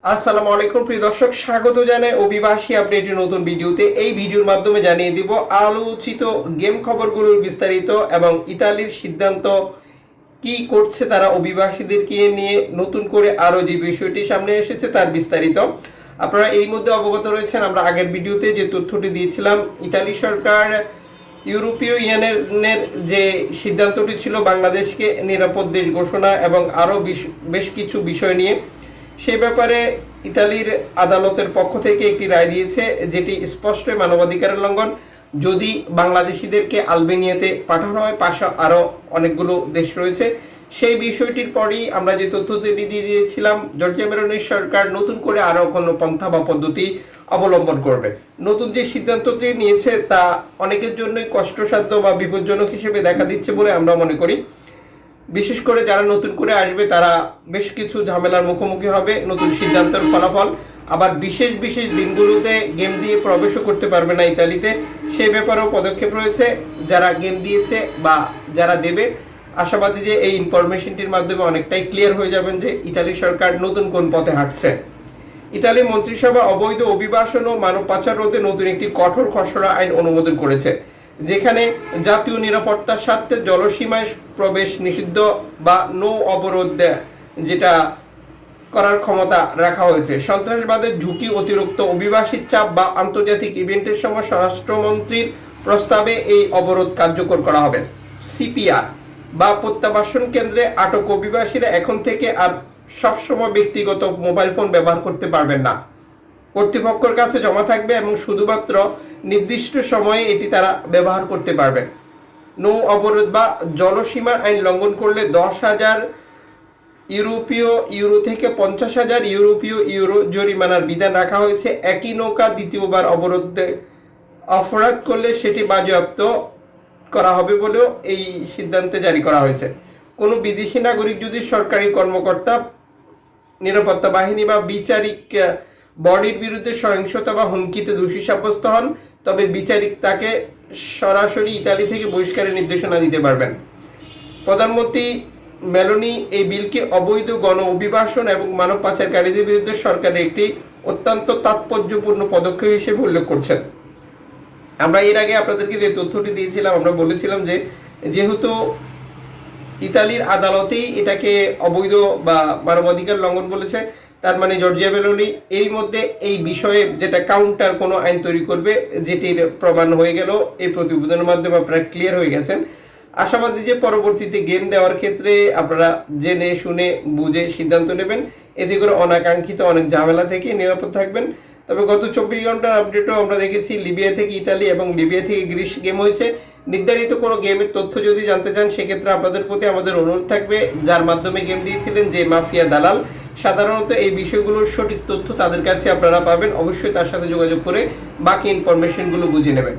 আসসালামু আলাইকুম প্রিয় দর্শক, স্বাগত জানাই অভিবাসী আপডেটের নতুন ভিডিওতে। এই ভিডিওর মাধ্যমে জানিয়ে দিব আলোচিত গেম খবরগুলোর বিস্তারিত এবং ইতালির সিদ্ধান্ত কি করছে তারা অভিবাসীদেরকে নিয়ে নতুন করে আরও যে বিষয়টি সামনে এসেছে তার বিস্তারিত। আপনারা এই মধ্যে অবগত রয়েছেন, আমরা আগের ভিডিওতে যে তথ্যটি দিয়েছিলাম, ইতালি সরকার ইউরোপীয় ইউনিয়নের যে সিদ্ধান্তটি ছিল বাংলাদেশকে নিরাপদ দেশ ঘোষণা এবং আরও বেশ কিছু বিষয় নিয়ে, সে ব্যাপারে ইতালির আদালতের পক্ষ থেকে একটি রায় দিয়েছে, যেটি স্পষ্টই মানবাধিকারের লঙ্ঘন। যদি বাংলাদেশিদেরকে আলবেনিয়াতে পাঠানো হয়, পাশে আরও অনেকগুলো দেশ রয়েছে। সেই বিষয়টির পরই আমরা যে তথ্যটি দিয়ে দিয়েছিলাম, জর্জিয়া মেলোনির সরকার নতুন করে আরও কোনো পন্থা বা পদ্ধতি অবলম্বন করবে। নতুন যে সিদ্ধান্তটি নিয়েছে তা অনেকের জন্যই কষ্টসাধ্য বা বিপজ্জনক হিসেবে দেখা দিচ্ছে বলে আমরা মনে করি। বিশেষ করে যারা নতুন করে আসবে তারা বেশ কিছু ঝামেলার মুখোমুখি হবে নতুন সিদ্ধান্তের ফলাফল। আবার বিশেষ বিশেষ দিনগুলোতে গেম দিয়ে প্রবেশও করতে পারবে না ইতালিতে, সেই ব্যাপারেও পদক্ষেপ রয়েছে। যারা গেম দিয়েছে বা যারা দেবে, আশাবাদী যে এই ইনফরমেশনটির মাধ্যমে অনেকটাই ক্লিয়ার হয়ে যাবেন যে ইতালি সরকার নতুন কোন পথে হাঁটছে। ইতালি মন্ত্রিসভা অবৈধ অভিবাসন ও মানব পাচার রোধে নতুন একটি কঠোর খসড়া আইন অনুমোদন করেছে, যেখানে জাতীয় নিরাপত্তার স্বার্থে জলসীমায় প্রবেশ নিষিদ্ধ বা নো অবরোধ যেটা করার ক্ষমতা রাখা হয়েছে। সন্ত্রাসবাদের ঝুঁকি, অতিরিক্ত অভিবাসীর চাপ বা আন্তর্জাতিক ইভেন্টের সময় স্বরাষ্ট্রমন্ত্রীর প্রস্তাবে এই অবরোধ কার্যকর করা হবে। সিপিআর বা প্রত্যাবাসন কেন্দ্রে আটক অভিবাসীরা এখন থেকে আর সবসময় ব্যক্তিগত মোবাইল ফোন ব্যবহার করতে পারবেন না। কর্তৃপক্ষের কাছে জমা থাকবে এবং শুধুমাত্র নির্দিষ্ট সময়ে এটি তারা ব্যবহার করতে পারবেন। নৌ অবরোধ বা জলসীমা আইন লঙ্ঘন করলে 10,000 ইউরো থেকে 50,000 ইউরো জরিমানার বিধান রাখা হয়েছে। একই নৌকা দ্বিতীয়বার অবরোধে অপরাধ করলে সেটি বাজেয়াপ্ত করা হবে বলেও এই সিদ্ধান্তে জারি করা হয়েছে। কোনো বিদেশি নাগরিক যদি সরকারি কর্মকর্তা, নিরাপত্তা বাহিনী বা বিচারিক বডির বিরুদ্ধে সহিংসতা বা হুমকিতে দোষী সাব্যস্ত হন, তবে বিচারিক তাকে সরাসরি ইতালি থেকে বহিষ্কারের নির্দেশনা দিতে পারবেন। প্রধানমন্ত্রী মেলোনি এই বিলকে অবৈধ গণ অভিবাসন এবং মানব পাচারকারীদের বিরুদ্ধে সরকারের একটি অত্যন্ত তাৎপর্যপূর্ণ পদক্ষেপ হিসেবে উল্লেখ করছেন। আমরা এর আগে আপনাদেরকে যে তথ্যটি দিয়েছিলাম, আমরা বলেছিলাম যে যেহেতু ইতালির আদালতেই এটাকে অবৈধ বা মানবাধিকার লঙ্ঘন বলেছে, তার মানে জর্জিয়া মেলোনি এর মধ্যে এই বিষয়ে যেটা কাউন্টার কোনো আইন তৈরি করবে, যেটির প্রমাণ হয়ে গেল এই প্রতিবেদনের মাধ্যমে আপনারা ক্লিয়ার হয়ে গেছেন। আশাবাদী যে পরবর্তীতে গেম দেওয়ার ক্ষেত্রে আপনারা জেনে শুনে বুঝে সিদ্ধান্ত নেবেন, এতে করে অনাকাঙ্ক্ষিত অনেক ঝামেলা থেকে নিরাপদ থাকবেন। তবে গত 24 ঘন্টার আপডেটও আমরা দেখেছি লিবিয়া থেকে ইতালি এবং লিবিয়া থেকে গ্রিস গেম হয়েছে। নির্ধারিত কোনো গেমের তথ্য যদি জানতে চান, সেক্ষেত্রে আপনাদের প্রতি আমাদের অনুরোধ থাকবে, যার মাধ্যমে গেম দিয়েছিলেন যে মাফিয়া দালাল, সাধারণত এই বিষয়গুলোর সঠিক তথ্য তাদের কাছে আপনারা পাবেন। অবশ্যই তার সাথে যোগাযোগ করে বাকি ইনফরমেশনগুলো বুঝে নেবেন।